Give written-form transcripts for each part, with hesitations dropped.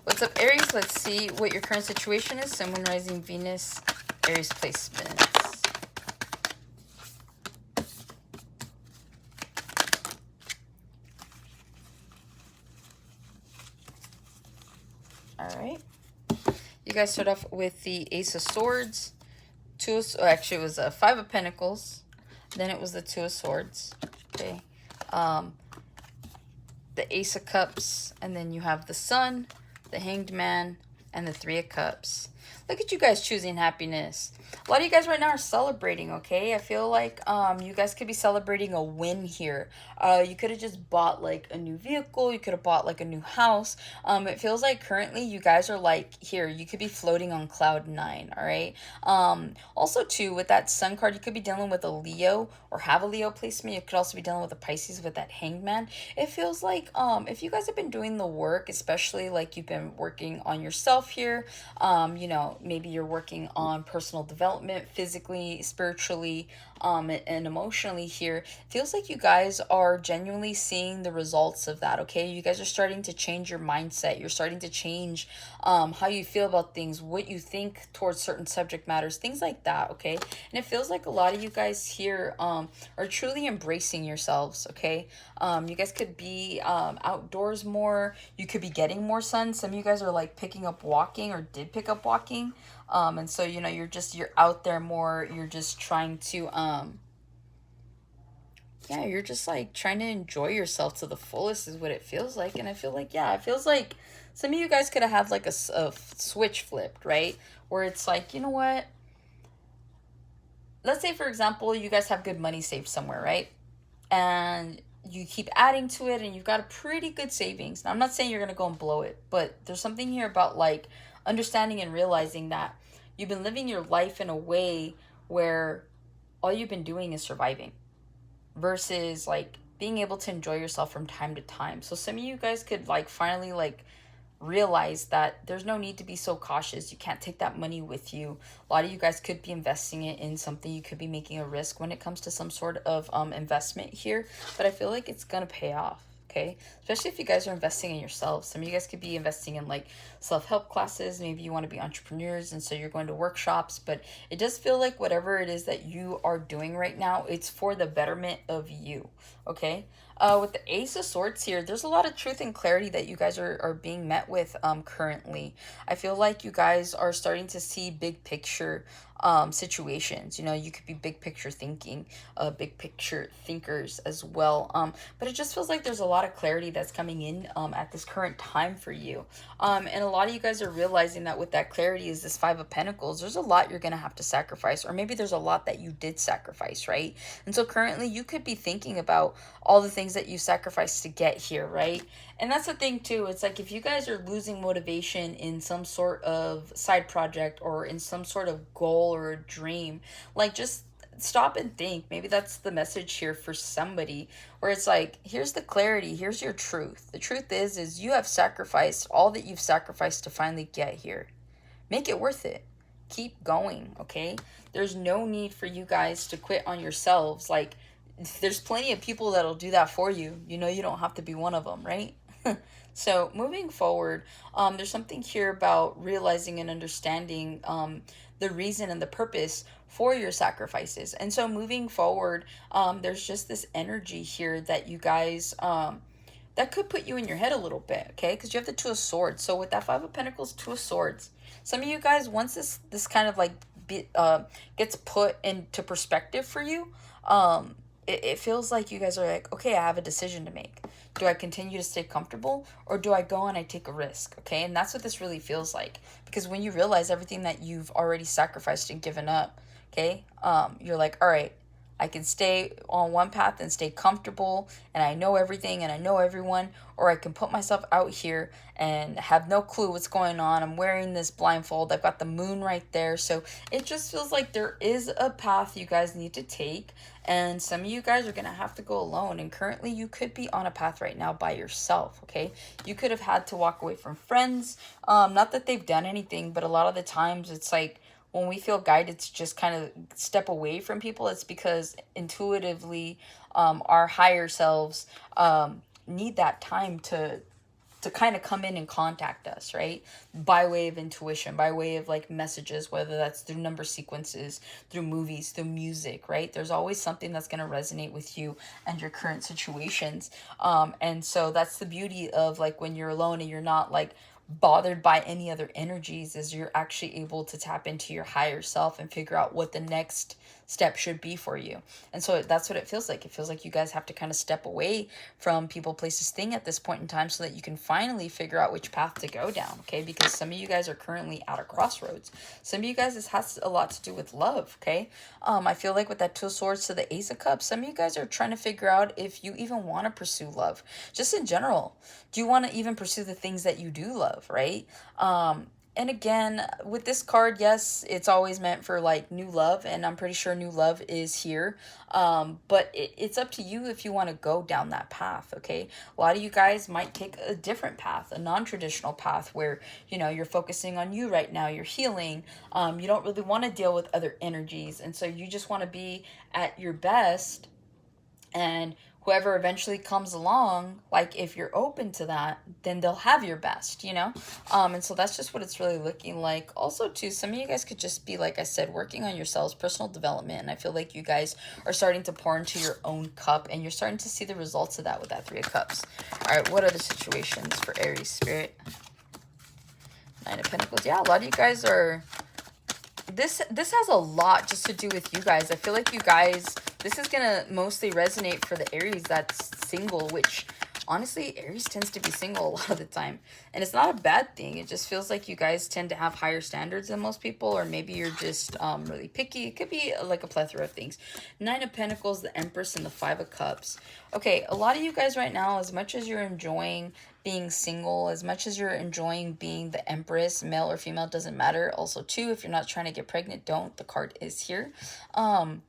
What's up, Aries? Let's see what your current situation is. Sun, Moon, Rising, Venus, Aries placements. All right. You guys start off with the Ace of Swords. Actually, it was a Five of Pentacles. Then it was the Two of Swords. Okay. The Ace of Cups. And then you have the Sun, the Hanged Man, and the Three of Cups. Look at you guys choosing happiness. A lot of you guys right now are celebrating, okay? I feel like you guys could be celebrating a win here. You could have just bought like a new vehicle. You could have bought like a new house. It feels like currently you guys are like, here, you could be floating on cloud 9, all right? Also, too, with that Sun card, you could be dealing with a Leo or have a Leo placement. You could also be dealing with a Pisces with that Hanged Man. It feels like if you guys have been doing the work, especially like you've been working on yourself here, you know, maybe you're working on personal development physically, spiritually, and emotionally here. Feels like you guys are genuinely seeing the results of that, okay? You guys are starting to change your mindset. You're starting to change how you feel about things, what you think towards certain subject matters, things like that, okay? And it feels like a lot of you guys here are truly embracing yourselves, okay? You guys could be outdoors more. You could be getting more sun. Some of you guys are like picking up walking or did pick up walking. And so, you know, you're out there more. You're just trying to, yeah, you're just like trying to enjoy yourself to the fullest is what it feels like. And I feel like, yeah, it feels like some of you guys could have had like a switch flipped, right? Where it's like, you know what? Let's say, for example, you guys have good money saved somewhere, right? And you keep adding to it and you've got a pretty good savings. Now, I'm not saying you're going to go and blow it, but there's something here about like understanding and realizing that you've been living your life in a way where all you've been doing is surviving versus like being able to enjoy yourself from time to time. So some of you guys could like finally like realize that there's no need to be so cautious. You can't take that money with you. A lot of you guys could be investing it in something. You could be making a risk when it comes to some sort of investment here, but I feel like it's gonna pay off. Okay, especially if you guys are investing in yourselves. Some of you guys could be investing in like self-help classes. Maybe you want to be entrepreneurs and so you're going to workshops, but it does feel like whatever it is that you are doing right now, it's for the betterment of you. Okay, with the Ace of Swords here, there's a lot of truth and clarity that you guys are being met with currently. I feel like you guys are starting to see big picture situations. You know, you could be big picture thinking, big picture thinkers as well. But it just feels like there's a lot of clarity that's coming in at this current time for you. And a lot of you guys are realizing that with that clarity is this Five of Pentacles, there's a lot you're going to have to sacrifice, or maybe there's a lot that you did sacrifice, right? And so currently you could be thinking about all the things that you sacrificed to get here, right? And that's the thing too. It's like if you guys are losing motivation in some sort of side project or in some sort of goal or a dream, like just stop and think. Maybe that's the message here for somebody where it's like, here's the clarity, here's your truth. The truth is you have sacrificed all that you've sacrificed to finally get here. Make it worth it. Keep going, okay? There's no need for you guys to quit on yourselves. Like, there's plenty of people that'll do that for you. You know, you don't have to be one of them, right? So moving forward, there's something here about realizing and understanding the reason and the purpose for your sacrifices. And so moving forward, there's just this energy here that you guys that could put you in your head a little bit, okay? Because you have the Two of Swords. So with that Five of Pentacles, Two of Swords, some of you guys, once this kind of like gets put into perspective for you, it feels like you guys are like, okay, I have a decision to make. Do I continue to stay comfortable or do I go and I take a risk? Okay, and that's what this really feels like, because when you realize everything that you've already sacrificed and given up, okay, you're like, all right, I can stay on one path and stay comfortable and I know everything and I know everyone, or I can put myself out here and have no clue what's going on. I'm wearing this blindfold. I've got the moon right there. So it just feels like there is a path you guys need to take, and some of you guys are going to have to go alone. And currently you could be on a path right now by yourself, okay? You could have had to walk away from friends. Not that they've done anything, but a lot of the times it's like, when we feel guided to just kind of step away from people, it's because intuitively our higher selves need that time to to kind of come in and contact us, right? By way of intuition, by way of like messages, whether that's through number sequences, through movies, through music, right? There's always something that's going to resonate with you and your current situations. And so that's the beauty of like when you're alone and you're not like bothered by any other energies, is you're actually able to tap into your higher self and figure out what the next step should be for you. And so that's what it feels like. It feels like you guys have to kind of step away from people, places, thing at this point in time so that you can finally figure out which path to go down, okay? Because some of you guys are currently at a crossroads. Some of you guys, this has a lot to do with love, okay? I feel like with that Two of Swords to the Ace of Cups, some of you guys are trying to figure out if you even want to pursue love. Just in general, do you want to even pursue the things that you do love, right? And again, with this card, yes, it's always meant for like new love, and I'm pretty sure new love is here. But it's up to you if you want to go down that path, okay? A lot of you guys might take a different path, a non-traditional path where, you know, you're focusing on you right now, you're healing. You don't really want to deal with other energies, and so you just want to be at your best, and whoever eventually comes along, like if you're open to that, then they'll have your best, you know? And so that's just what it's really looking like. Also too, some of you guys could just be, like I said, working on yourselves, personal development, and I feel like you guys are starting to pour into your own cup, and you're starting to see the results of that with that Three of Cups. All right, what are the situations for Aries spirit? Nine of Pentacles. Yeah, a lot of you guys are... This has a lot just to do with you guys. I feel like you guys, this is going to mostly resonate for the Aries that's single, which honestly, Aries tends to be single a lot of the time. And it's not a bad thing. It just feels like you guys tend to have higher standards than most people, or maybe you're just really picky. It could be like a plethora of things. Nine of Pentacles, the Empress, and the Five of Cups. Okay, a lot of you guys right now, as much as you're enjoying being single, as much as you're enjoying being the Empress, male or female, doesn't matter. Also too, if you're not trying to get pregnant, don't. The card is here. Oh,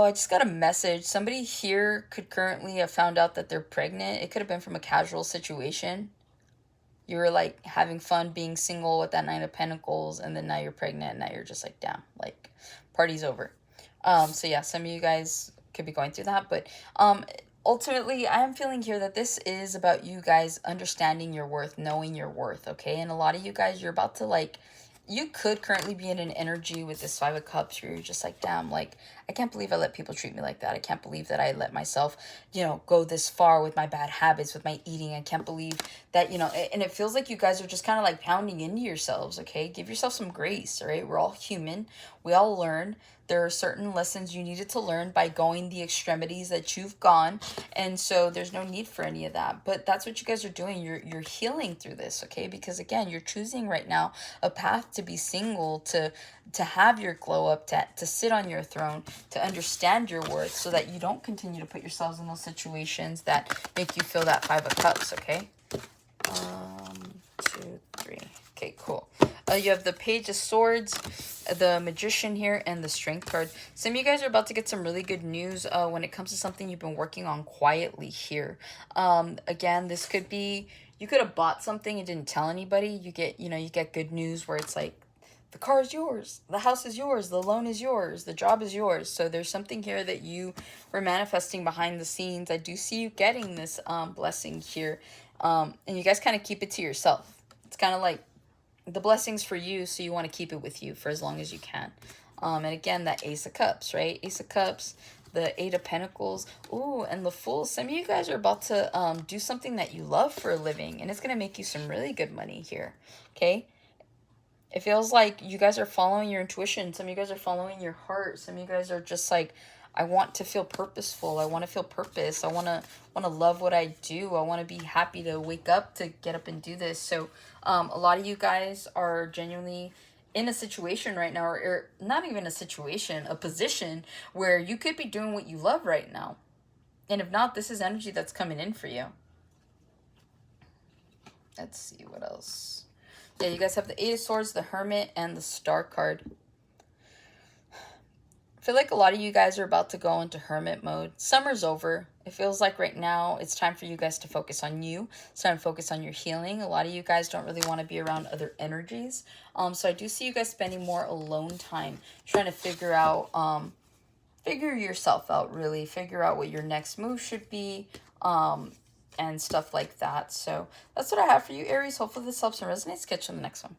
I just got a message. Somebody here could currently have found out that they're pregnant. It could have been from a casual situation. You were like having fun being single with that Nine of Pentacles, and then now you're pregnant, and now you're just like, damn, like party's over. So yeah, some of you guys could be going through that, but ultimately, I am feeling here that this is about you guys understanding your worth, knowing your worth, okay? And a lot of you guys, you're about to, like, you could currently be in an energy with this Five of Cups where you're just like, damn, like, I can't believe I let people treat me like that. I can't believe that I let myself, you know, go this far with my bad habits, with my eating. I can't believe that, you know, and it feels like you guys are just kind of like pounding into yourselves, okay? Give yourself some grace, all right? We're all human. We all learn. There are certain lessons you needed to learn by going the extremities that you've gone, and so there's no need for any of that. But that's what you guys are doing. You're healing through this, okay? Because again, you're choosing right now a path to be single, to have your glow up, to sit on your throne, to understand your worth, so that you don't continue to put yourselves in those situations that make you feel that Five of Cups, okay? 2, 3. Okay, cool. You have the Page of Swords, the Magician here, and the Strength card. Some of you guys are about to get some really good news when it comes to something you've been working on quietly here. Again, this could be, you could have bought something and didn't tell anybody. You get good news where it's like, the car is yours, the house is yours, the loan is yours, the job is yours. So there's something here that you were manifesting behind the scenes. I do see you getting this blessing here. And you guys kind of keep it to yourself. It's kind of like the blessing's for you, so you want to keep it with you for as long as you can. And again, that Ace of Cups, right? Ace of Cups, the Eight of Pentacles, ooh, and the Fool. Some of you guys are about to do something that you love for a living, and it's going to make you some really good money here, okay? It feels like you guys are following your intuition. Some of you guys are following your heart. Some of you guys are just like, I want to feel purposeful. I want to feel purpose. I want to love what I do. I want to be happy to wake up, to get up and do this. So a lot of you guys are genuinely in a situation right now, or not even a situation, a position where you could be doing what you love right now. And if not, this is energy that's coming in for you. Let's see what else. Yeah, you guys have the Eight of Swords, the Hermit, and the Star card. I feel like a lot of you guys are about to go into hermit mode. Summer's over. It feels like right now it's time for you guys to focus on you. It's time to focus on your healing. A lot of you guys don't really want to be around other energies. So I do see you guys spending more alone time trying to figure out, figure yourself out, really. Figure out what your next move should be. and stuff like that. So that's what I have for you, Aries. Hopefully this helps and resonates. Catch you in the next one.